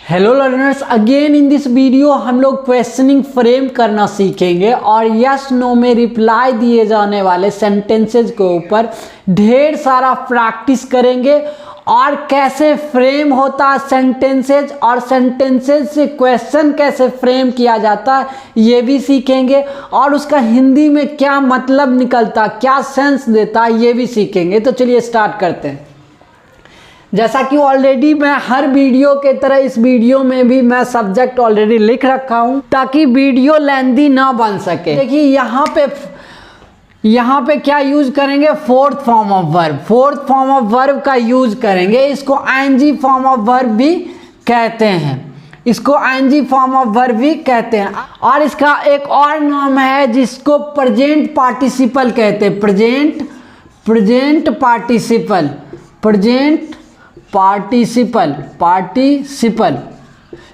Hello learners, again in this video हम लोग questioning frame करना सीखेंगे और यस नो में रिप्लाई दिए जाने वाले सेंटेंसेज के ऊपर ढेर सारा प्रैक्टिस करेंगे और कैसे फ्रेम होता है सेंटेंसेज और सेंटेंसेज से क्वेश्चन कैसे फ्रेम किया जाता है ये भी सीखेंगे और उसका हिंदी में क्या मतलब निकलता, क्या सेंस देता है ये भी सीखेंगे। तो चलिए स्टार्ट करते हैं। जैसा कि ऑलरेडी मैं हर वीडियो के तरह इस वीडियो में भी मैं सब्जेक्ट ऑलरेडी लिख रखा हूं ताकि वीडियो लेंथी ना बन सके। देखिए यहाँ पे क्या यूज करेंगे, fourth form of verb. Fourth form of verb का यूज करेंगे। इसको आईएनजी फॉर्म ऑफ वर्ब भी कहते हैं, इसको आईएनजी फॉर्म ऑफ वर्ब भी कहते हैं। और इसका एक और नाम है जिसको प्रेजेंट पार्टिसिपल कहते हैं। प्रेजेंट पार्टिसिपल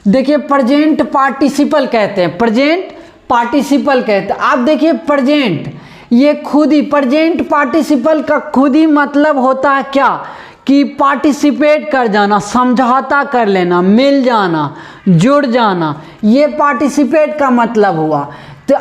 देखिए प्रेजेंट पार्टिसिपल कहते हैं, प्रेजेंट पार्टिसिपल कहते हैं। आप देखिए प्रेजेंट ये खुद ही, प्रेजेंट पार्टिसिपल का खुद ही मतलब होता है क्या कि पार्टिसिपेट कर जाना, समझौता कर लेना, मिल जाना, जुड़ जाना, ये पार्टिसिपेट का मतलब हुआ। तो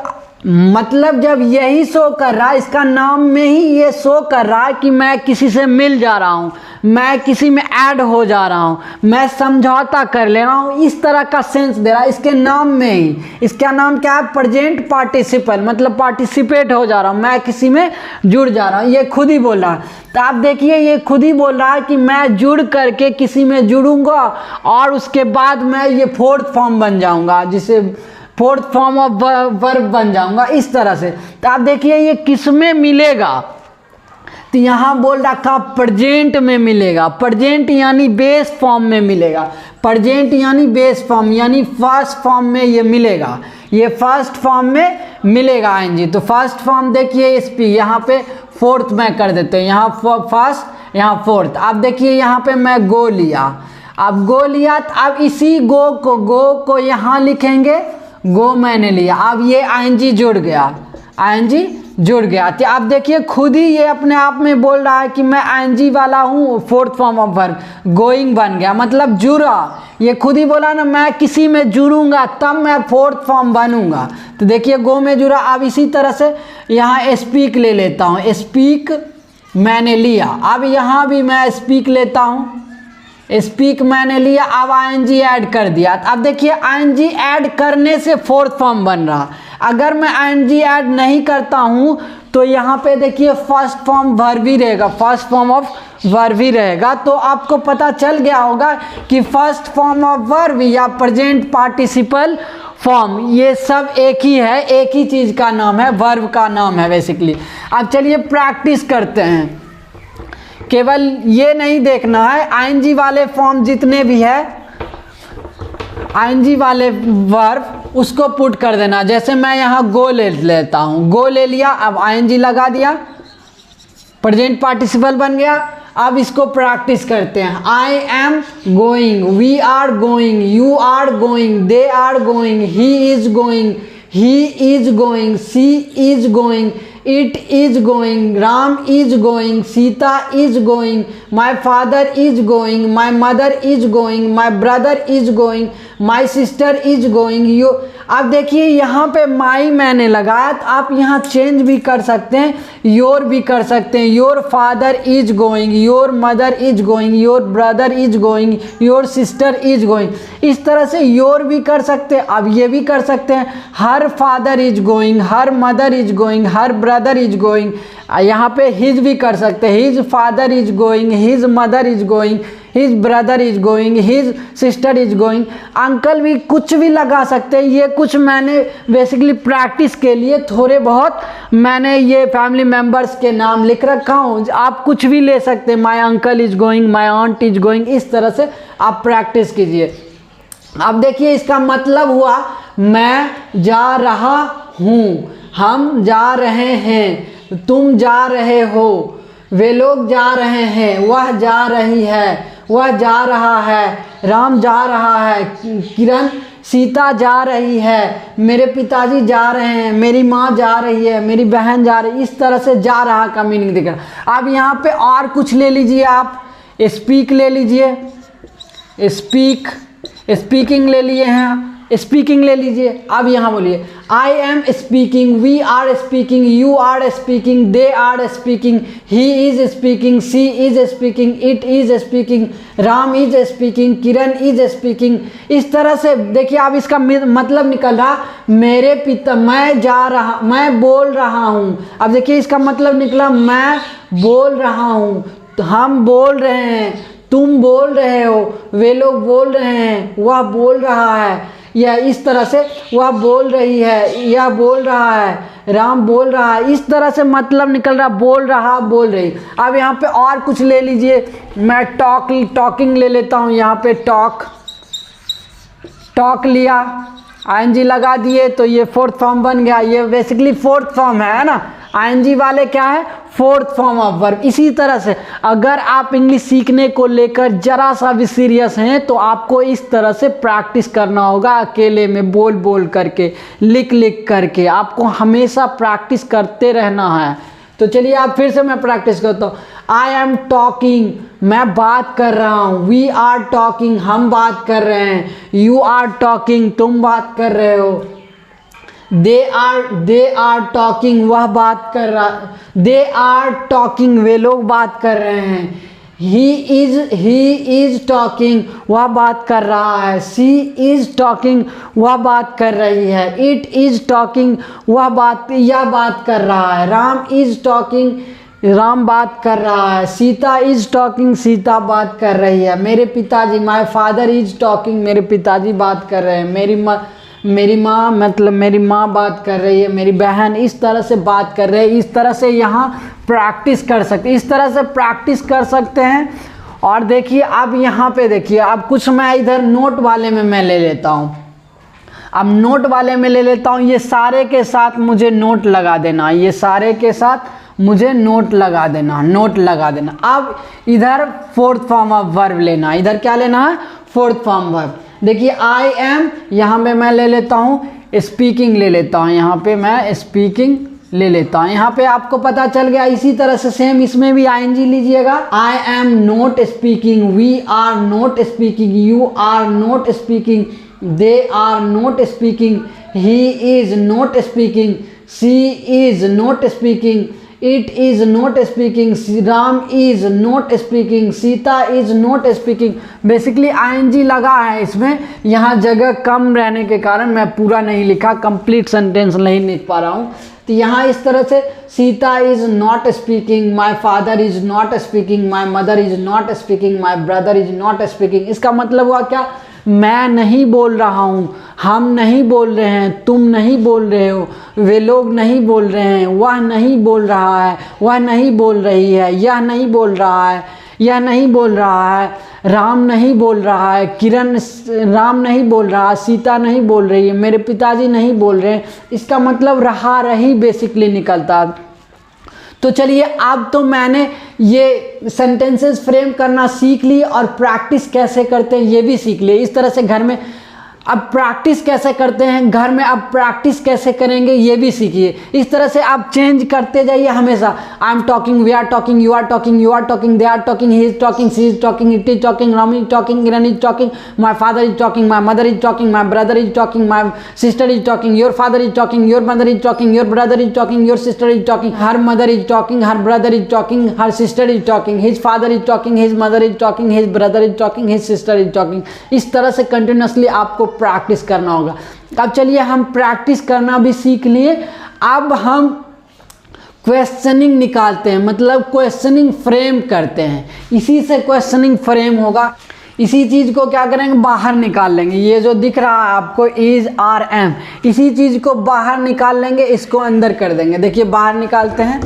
मतलब जब यही शो कर रहा है, इसका नाम में ही ये शो कर रहा है कि मैं किसी से मिल जा रहा हूँ, मैं किसी में ऐड हो जा रहा हूँ, मैं समझौता कर ले रहा हूँ, इस तरह का सेंस दे रहा है इसके नाम में ही। इसका नाम क्या है, प्रेजेंट पार्टिसिपल, मतलब पार्टिसिपेट हो जा रहा हूँ, मैं किसी में जुड़ जा रहा हूँ। ये खुद ही बोल रहा है। तो आप देखिए ये खुद ही बोल रहा है कि मैं जुड़ करके किसी में जुड़ूंगा और उसके बाद मैं ये फोर्थ फॉर्म बन जाऊंगा, जिसे फोर्थ फॉर्म ऑफ वर्ब बन जाऊंगा, इस तरह से। तो आप देखिए ये किस में मिलेगा, तो यहाँ बोल रखा प्रेजेंट में मिलेगा। प्रेजेंट यानी बेस फॉर्म में मिलेगा। प्रेजेंट यानी बेस फॉर्म यानी फर्स्ट फॉर्म में ये मिलेगा, ये फर्स्ट फॉर्म में मिलेगा आईएनजी। तो फर्स्ट फॉर्म देखिए एसपी, यहाँ पे फोर्थ में कर देते हैं, यहाँ फर्स्ट यहाँ फोर्थ। आप देखिए यहाँ पे मैं गो लिया, अब गो लिया तो अब इसी गो को यहाँ लिखेंगे, गो मैंने लिया। अब ये आईएनजी जुड़ गया, आईएनजी जुड़ गया। तो आप देखिए खुद ही ये अपने आप में बोल रहा है कि मैं आईएनजी वाला हूँ, fourth form of verb going बन गया, मतलब जुड़ा। ये खुद ही बोला ना मैं किसी में जुड़ूंगा तब मैं फोर्थ फॉर्म बनूंगा। तो देखिए गो में जुड़ा। अब इसी तरह से यहाँ स्पीक ले लेता हूँ, स्पीक मैंने लिया। अब यहाँ भी मैं स्पीक लेता हूँ, स्पीक मैंने लिया। अब आईएनजी ऐड कर दिया। अब देखिए आईएनजी ऐड करने से फोर्थ फॉर्म बन रहा। अगर मैं आईएनजी ऐड नहीं करता हूं तो यहाँ पे देखिए फर्स्ट फॉर्म वर्ब ही रहेगा, फर्स्ट फॉर्म ऑफ वर्ब ही रहेगा। तो आपको पता चल गया होगा कि फर्स्ट फॉर्म ऑफ वर्ब या प्रेजेंट पार्टिसिपल फॉर्म ये सब एक ही है, एक ही चीज का नाम है, वर्ब का नाम है बेसिकली। अब चलिए प्रैक्टिस करते हैं। केवल ये नहीं देखना है, आईएनजी वाले फॉर्म जितने भी है, आईएनजी वाले वर्ब उसको पुट कर देना। जैसे मैं यहाँ गो ले लेता हूँ, गो ले लिया, अब आईएनजी लगा दिया, प्रेजेंट पार्टिसिपल बन गया। अब इसको प्रैक्टिस करते हैं। I am going, we are going, you are going, they are going, he is going, he is going, she is going, it is going, Ram is going, Sita is going, my father is going, my mother is going, my brother is going, my sister is going, you। अब देखिए यहाँ पे माई मैंने लगाया, तो आप यहाँ change भी कर सकते हैं, योर भी कर सकते हैं, your father is going, your mother is going, your brother is going, your sister is going, इस तरह से योर भी कर सकते हैं। अब ये भी कर सकते हैं, her father is going, her mother is going, her brother is going. यहाँ पे हिज भी कर सकते हैं, his father is going, his mother is going, his brother is going, his sister is going. Uncle भी कुछ भी लगा सकते हैं। ये कुछ मैंने बेसिकली प्रैक्टिस के लिए थोड़े बहुत मैंने ये फैमिली मेम्बर्स के नाम लिख रखा हूँ, आप कुछ भी ले सकते हैं। My uncle is going, my aunt is going, इस तरह से आप प्रैक्टिस कीजिए। अब देखिए इसका मतलब हुआ मैं जा रहा हूँ, हम जा रहे हैं, तुम जा रहे हो, वे लोग जा रहे हैं, वह जा रही है, वह जा रहा है, राम जा रहा है, किरण सीता जा रही है, मेरे पिताजी जा रहे हैं, मेरी माँ जा रही है, मेरी बहन जा रही है। इस तरह से जा रहा का मीनिंग दिख रहा। अब यहाँ पे और कुछ ले लीजिए, आप स्पीक ले लीजिए, स्पीक स्पीकिंग ले लिए हैं, स्पीकिंग ले लीजिए। अब यहाँ बोलिए I am speaking, we are speaking, you are speaking, they are speaking, he is speaking, she is speaking, it is speaking, Ram is speaking, Kiran is speaking. इस तरह से देखिए अब इसका मतलब निकल रहा मेरे पिता, मैं बोल रहा हूँ। अब देखिए इसका मतलब निकला मैं बोल रहा हूँ, हम बोल रहे हैं, तुम बोल रहे हो, वे लोग बोल रहे हैं, वह बोल रहा है, या इस तरह से वह बोल रही है, यह बोल रहा है, राम बोल रहा है। इस तरह से मतलब निकल रहा बोल रहा, बोल रही। अब यहाँ पे और कुछ ले लीजिए, मैं टॉकिंग ले लेता हूँ। यहाँ पे टॉक लिया, आईएनजी लगा दिए तो ये फोर्थ फॉर्म बन गया। ये बेसिकली फोर्थ फॉर्म है ना, आईएनजी वाले क्या है, फोर्थ फॉर्म ऑफ वर्ब। इसी तरह से अगर आप इंग्लिश सीखने को लेकर जरा सा भी सीरियस हैं तो आपको इस तरह से प्रैक्टिस करना होगा, अकेले में बोल बोल करके, लिख लिख करके, आपको हमेशा प्रैक्टिस करते रहना है। तो चलिए आप फिर से मैं प्रैक्टिस करता हूँ। आई एम टॉकिंग, मैं बात कर रहा हूँ, वी आर टॉकिंग, हम बात कर रहे हैं, यू आर टॉकिंग, तुम बात कर रहे हो, दे आर टॉकिंग, वह बात कर रहा, दे आर टॉकिंग, वे लोग बात कर रहे हैं, ही इज टॉकिंग, वह बात कर रहा है, सी इज टॉकिंग, वह बात कर रही है, इट इज टॉकिंग, यह बात कर रहा है, राम इज टॉकिंग, राम बात कर रहा है, सीता इज टॉकिंग, सीता बात कर रही है, मेरे पिताजी, माय फादर इज टॉकिंग, मेरे पिताजी बात कर रहे हैं, मेरी माँ मतलब मेरी माँ बात कर रही है, मेरी बहन इस तरह से बात कर रही है। इस तरह से यहाँ प्रैक्टिस कर सकते, इस तरह से प्रैक्टिस कर सकते हैं। और देखिए अब यहाँ पे देखिए, अब कुछ मैं इधर नोट वाले में मैं ले लेता हूँ। अब नोट वाले में ले लेता हूँ, ये सारे के साथ मुझे नोट लगा देना, ये सारे के साथ मुझे नोट लगा देना, नोट लगा देना। अब इधर फोर्थ फॉर्म ऑफ वर्ब लेना, इधर क्या लेना है, फोर्थ फॉर्म वर्ब। देखिए आई एम, यहाँ पे मैं ले लेता हूँ स्पीकिंग, ले लेता हूँ, यहाँ पे मैं स्पीकिंग ले लेता हूँ। यहाँ पे आपको पता चल गया। इसी तरह से सेम इसमें भी आईएनजी लीजिएगा। I am not speaking, we are not speaking, you are not speaking, they are not speaking, he is not speaking, she is not speaking, it is not speaking, Ram is not speaking, Sita is not speaking. Basically ING लगा है इसमें, यहाँ जगह कम रहने के कारण मैं पूरा नहीं लिखा, कंप्लीट सेंटेंस नहीं लिख पा रहा हूँ। तो यहाँ इस तरह से Sita is not speaking, my father is not speaking, my mother is not speaking, my brother is not speaking. इसका मतलब हुआ क्या, मैं नहीं बोल रहा हूँ, हम नहीं बोल रहे हैं, तुम नहीं बोल रहे हो, वे लोग नहीं बोल रहे हैं, वह नहीं बोल रहा है, वह नहीं बोल रही है, यह नहीं बोल रहा है, यह नहीं बोल रहा है, राम नहीं बोल रहा है, किरण राम नहीं बोल रहा, सीता नहीं बोल रही है, मेरे पिताजी नहीं बोल रहे हैं। इसका मतलब रहा रही बेसिकली निकलता। तो चलिए अब तो मैंने ये सेंटेंसेस फ्रेम करना सीख ली और प्रैक्टिस कैसे करते हैं ये भी सीख लिए। इस तरह से घर में अब प्रैक्टिस कैसे करते हैं घर में, अब प्रैक्टिस कैसे करेंगे ये भी सीखिए। इस तरह से आप चेंज करते जाइए हमेशा। I am talking, we are talking, you are talking, you are talking, they are talking, he is talking, she is talking, it is talking, Ram is talking, Kiran is talking, my father is talking, my mother is talking, my brother is talking, my sister is talking, your father is talking, your mother is talking, your brother is talking, your sister is talking, her mother is talking, her brother is talking, her sister is talking, his father is talking, his mother is talking, his brother is talking, his sister is talking. इस तरह से continuously आपको practice करना होगा। अब चलिए हम practice करना भी सीख लिए। अब हम क्वेश्चनिंग निकालते हैं, मतलब क्वेश्चनिंग फ्रेम करते हैं। इसी से क्वेश्चनिंग फ्रेम होगा। इसी चीज को क्या करेंगे, बाहर निकाल लेंगे। ये जो दिख रहा है आपको इज आर एम, इसी चीज को बाहर निकाल लेंगे, इसको अंदर कर देंगे। देखिए बाहर निकालते हैं।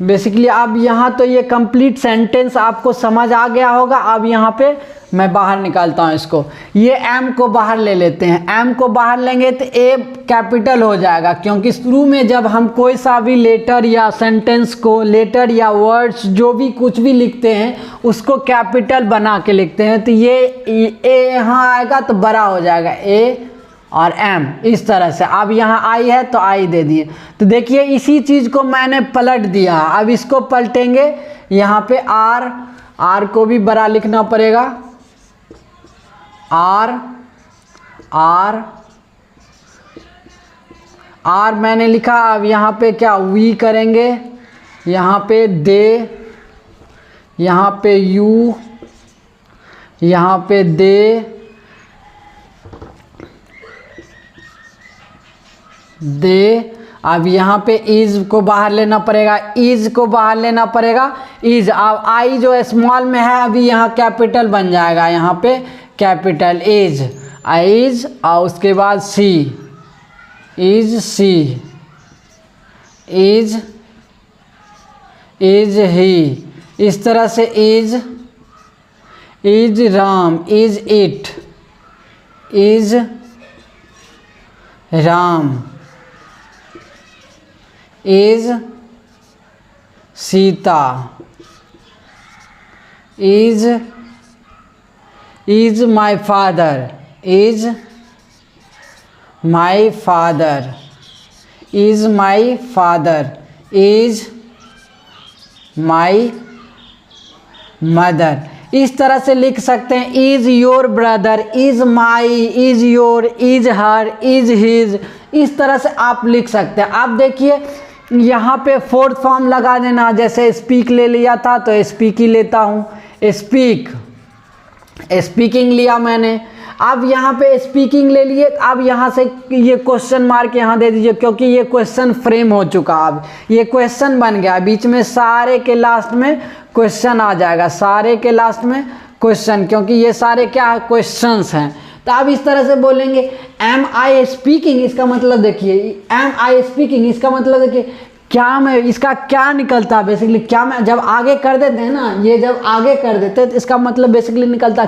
बेसिकली अब यहाँ तो ये कंप्लीट सेंटेंस आपको समझ आ गया होगा। अब यहाँ पे मैं बाहर निकालता हूँ इसको। ये एम को बाहर ले लेते हैं। एम को बाहर लेंगे तो ए कैपिटल हो जाएगा, क्योंकि शुरू में जब हम कोई सा भी लेटर या सेंटेंस को, लेटर या वर्ड्स जो भी कुछ भी लिखते हैं उसको कैपिटल बना के लिखते हैं। तो ये ए यहाँ आएगा तो बड़ा हो जाएगा, ए और एम इस तरह से। अब यहाँ आई है तो आई दे दिए। तो देखिए इसी चीज़ को मैंने पलट दिया। अब इसको पलटेंगे, यहाँ पे आर को भी बड़ा लिखना पड़ेगा, आर मैंने लिखा। अब यहाँ पे क्या वी करेंगे, यहाँ पे दे, यहाँ पे यू, यहाँ पे दे, अब यहाँ पे इज को बाहर लेना पड़ेगा, इज को बाहर लेना पड़ेगा, इज। अब आई जो स्मॉल में है अभी यहाँ कैपिटल बन जाएगा, यहाँ पे कैपिटल इज, इज। और उसके बाद सी, इज सी, इज ही। इस तरह से is Ram, is it, is Ram, is Sita, is my father, is my father, is my father, is my mother. इस तरह से लिख सकते हैं। Is your brother, is my, is your, is her, is his. इस तरह से आप लिख सकते हैं। आप देखिए यहाँ पे फोर्थ फॉर्म लगा देना। जैसे स्पीक ले लिया था तो स्पीक ही लेता हूँ, स्पीक, स्पीकिंग लिया मैंने। अब यहाँ पे स्पीकिंग ले लिए। अब यहाँ से ये क्वेश्चन मार्क यहाँ दे दीजिए, क्योंकि ये क्वेश्चन फ्रेम हो चुका। अब ये क्वेश्चन बन गया, बीच में सारे के लास्ट में क्वेश्चन आ जाएगा, सारे के लास्ट में क्वेश्चन, क्योंकि ये सारे क्या है, क्वेश्चंस हैं। तो आप इस तरह से बोलेंगे एम आई स्पीकिंग, इसका मतलब देखिए एम आई स्पीकिंग, इसका मतलब देखिए क्या मैं, इसका क्या निकलता है बेसिकली, क्या मैं जब आगे कर देते हैं ना, ये जब आगे कर देते हैं तो इसका मतलब बेसिकली निकलता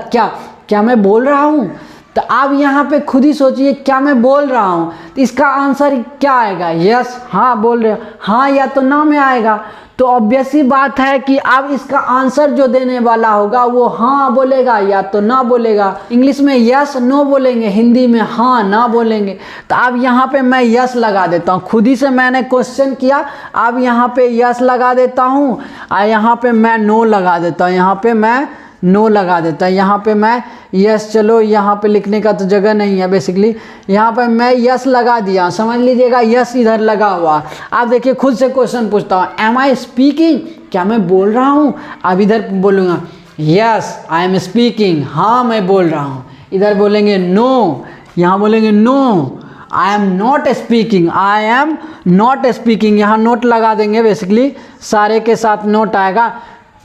क्या मैं बोल रहा हूँ। तो आप यहाँ पे खुद ही सोचिए क्या मैं बोल रहा हूँ, तो इसका आंसर क्या आएगा, यस, हाँ बोल रहे हो, हाँ या तो ना में आएगा। तो ऑब्वियस ही बात है कि अब इसका आंसर जो देने वाला होगा वो हाँ बोलेगा या तो ना बोलेगा। इंग्लिश में यस नो बोलेंगे, हिंदी में हाँ ना बोलेंगे। तो अब यहाँ पे मैं यस लगा देता हूँ, खुद ही से मैंने क्वेश्चन किया, अब यहाँ पे यस लगा देता हूँ और यहाँ पे मैं नो लगा देता हूँ, यहाँ पे मैं नो लगा देता है, यहाँ पे मैं यस, चलो यहाँ पे लिखने का तो जगह नहीं है बेसिकली, यहाँ पे मैं यस लगा दिया, समझ लीजिएगा यस इधर लगा हुआ। आप देखिए खुद से क्वेश्चन पूछता हूँ, एम आई स्पीकिंग, क्या मैं बोल रहा हूँ। अब इधर बोलूँगा यस आई एम स्पीकिंग, हाँ मैं बोल रहा हूँ। इधर बोलेंगे नो, यहाँ बोलेंगे no I am not speaking, I am not speaking, यहाँ नोट लगा देंगे बेसिकली, सारे के साथ नोट आएगा।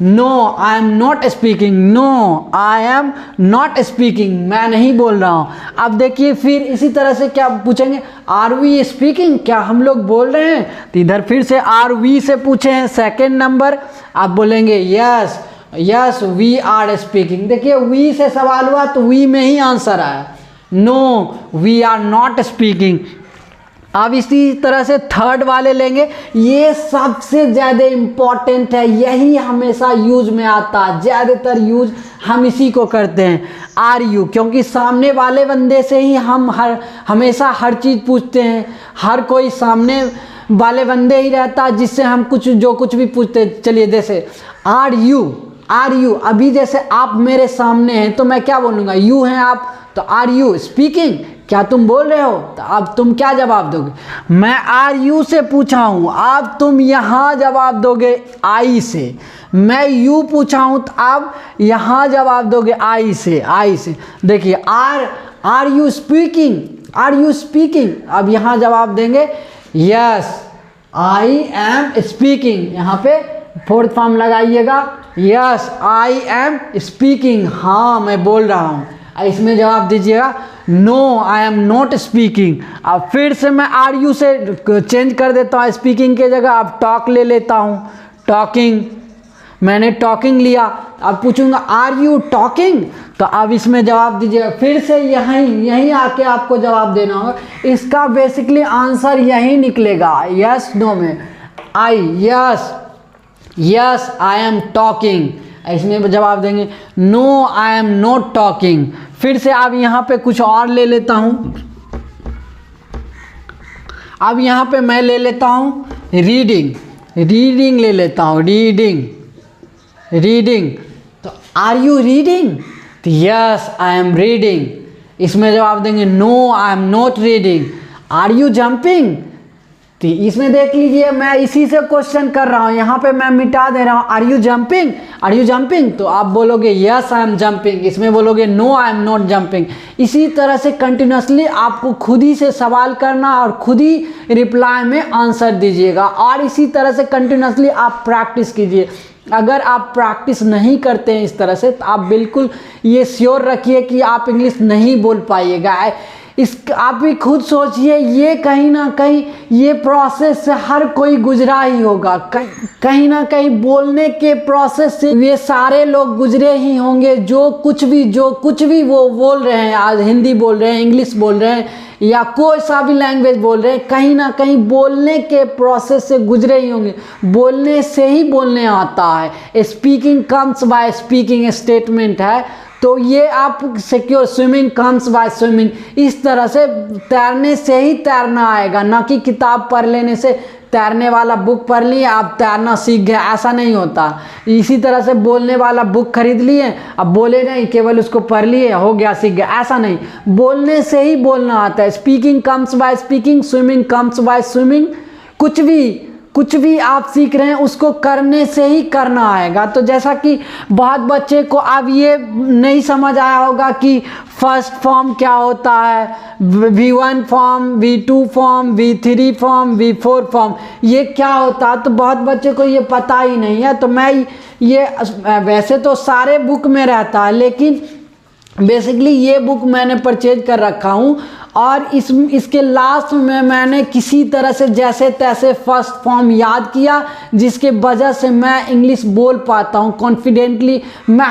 No I am not speaking, no I am not speaking, मैं नहीं बोल रहा हूँ। अब देखिए फिर इसी तरह से क्या पूछेंगे, आर वी स्पीकिंग, क्या हम लोग बोल रहे हैं। तो इधर फिर से आर वी से पूछे हैं सेकेंड नंबर, आप बोलेंगे yes yes we are speaking. देखिए वी से सवाल हुआ तो वी में ही आंसर आया, no we are not speaking. अब इसी तरह से थर्ड वाले लेंगे, ये सबसे ज़्यादा इम्पॉर्टेंट है, यही हमेशा यूज में आता है, ज़्यादातर यूज हम इसी को करते हैं, आर यू, क्योंकि सामने वाले बंदे से ही हम हमेशा हर चीज़ पूछते हैं, हर कोई सामने वाले बंदे ही रहता है जिससे हम जो कुछ भी पूछते। चलिए जैसे आर यू, अभी जैसे आप मेरे सामने हैं तो मैं क्या बोलूँगा, यू हैं आप, तो आर यू स्पीकिंग, क्या तुम बोल रहे हो। तो अब तुम क्या जवाब दोगे, मैं आर यू से पूछा हूँ, अब तुम यहाँ जवाब दोगे आई से। मैं यू पूछा हूँ तो आप यहाँ जवाब दोगे आई से, आई से। देखिए are you speaking, are you speaking, अब यहाँ जवाब देंगे यस आई एम स्पीकिंग, यहाँ पे फोर्थ फॉर्म लगाइएगा, यस आई एम स्पीकिंग, हाँ मैं बोल रहा हूँ। इसमें जवाब दीजिएगा no I am not speaking. अब फिर से मैं आर यू से चेंज कर देता हूँ, स्पीकिंग के जगह अब टॉक ले लेता हूँ, टॉकिंग, मैंने टॉकिंग लिया। अब पूछूंगा आर यू टॉकिंग, तो अब इसमें जवाब दीजिएगा, फिर से यहीं आके आपको जवाब देना होगा। इसका बेसिकली आंसर यही निकलेगा, यस नो में, I yes I am talking, इसमें जवाब देंगे no I am not talking. फिर से अब यहाँ पे कुछ और ले लेता हूँ, अब यहाँ पे मैं ले लेता हूँ रीडिंग ले लेता हूँ, रीडिंग। तो आर यू रीडिंग, तो यस आई एम रीडिंग, इसमें जवाब देंगे no I am not reading. Are you jumping, तो इसमें देख लीजिए मैं इसी से क्वेश्चन कर रहा हूँ, यहाँ पे मैं मिटा दे रहा हूँ are you jumping, are you jumping, तो आप बोलोगे यस आई एम जंपिंग, इसमें बोलोगे no I am not jumping. इसी तरह से कंटिन्यूसली आपको खुद ही से सवाल करना और खुद ही रिप्लाई में आंसर दीजिएगा, और इसी तरह से कंटिन्यूसली आप प्रैक्टिस कीजिए। अगर आप प्रैक्टिस नहीं करते हैं इस तरह से, तो आप बिल्कुल ये श्योर रखिए कि आप इंग्लिश नहीं बोल पाइएगा। इस आप भी खुद सोचिए, ये कहीं ना कहीं ये प्रोसेस से हर कोई गुजरा ही होगा, कहीं ना कहीं बोलने के प्रोसेस से ये सारे लोग गुजरे ही होंगे, जो कुछ भी वो बोल रहे हैं, आज हिंदी बोल रहे हैं, इंग्लिश बोल रहे हैं या कोई सा भी लैंग्वेज बोल रहे हैं, कहीं ना कहीं बोलने के प्रोसेस से गुजरे ही होंगे। बोलने से ही बोलने आता है, speaking comes by speaking statement है, तो ये आप secure, swimming comes by swimming, इस तरह से तैरने से ही तैरना आएगा, ना कि किताब पढ़ लेने से तैरने वाला बुक पढ़ लिए आप तैरना सीख गए, ऐसा नहीं होता। इसी तरह से बोलने वाला बुक खरीद लिए, अब बोले नहीं, केवल उसको पढ़ लिए हो गया सीख गया, ऐसा नहीं, बोलने से ही बोलना आता है। Speaking comes by speaking, swimming comes by swimming, कुछ भी आप सीख रहे हैं उसको करने से ही करना आएगा। तो जैसा कि बहुत बच्चे को अब ये नहीं समझ आया होगा कि फर्स्ट फॉर्म क्या होता है, V1 form, V2 form, V3 form, V4 form, ये क्या होता है, तो बहुत बच्चे को ये पता ही नहीं है। तो मैं ये वैसे तो सारे बुक में रहता है, लेकिन बेसिकली ये बुक मैंने परचेज कर रखा हूँ, और इसके लास्ट में मैंने किसी तरह से जैसे तैसे फर्स्ट फॉर्म याद किया, जिसके वजह से मैं इंग्लिश बोल पाता हूँ कॉन्फिडेंटली। मैं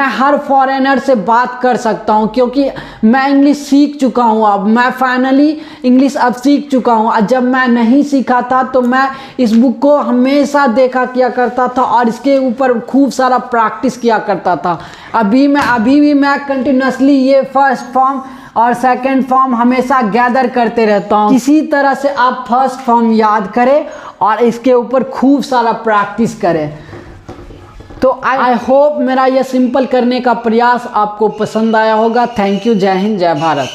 हर फॉरेनर से बात कर सकता हूँ, क्योंकि मैं इंग्लिश सीख चुका हूँ। अब मैं फाइनली इंग्लिश अब सीख चुका हूँ। जब मैं नहीं सीखा था तो मैं इस बुक को हमेशा देखा किया करता था और इसके ऊपर खूब सारा प्रैक्टिस किया करता था। अभी भी मैं कंटिन्यूसली ये फर्स्ट फॉर्म और सेकंड फॉर्म हमेशा गैदर करते रहता हूँ। किसी तरह से आप फर्स्ट फॉर्म याद करें और इसके ऊपर खूब सारा प्रैक्टिस करें। तो आई होप मेरा यह सिंपल करने का प्रयास आपको पसंद आया होगा। Thank you. जय हिंद, जय भारत।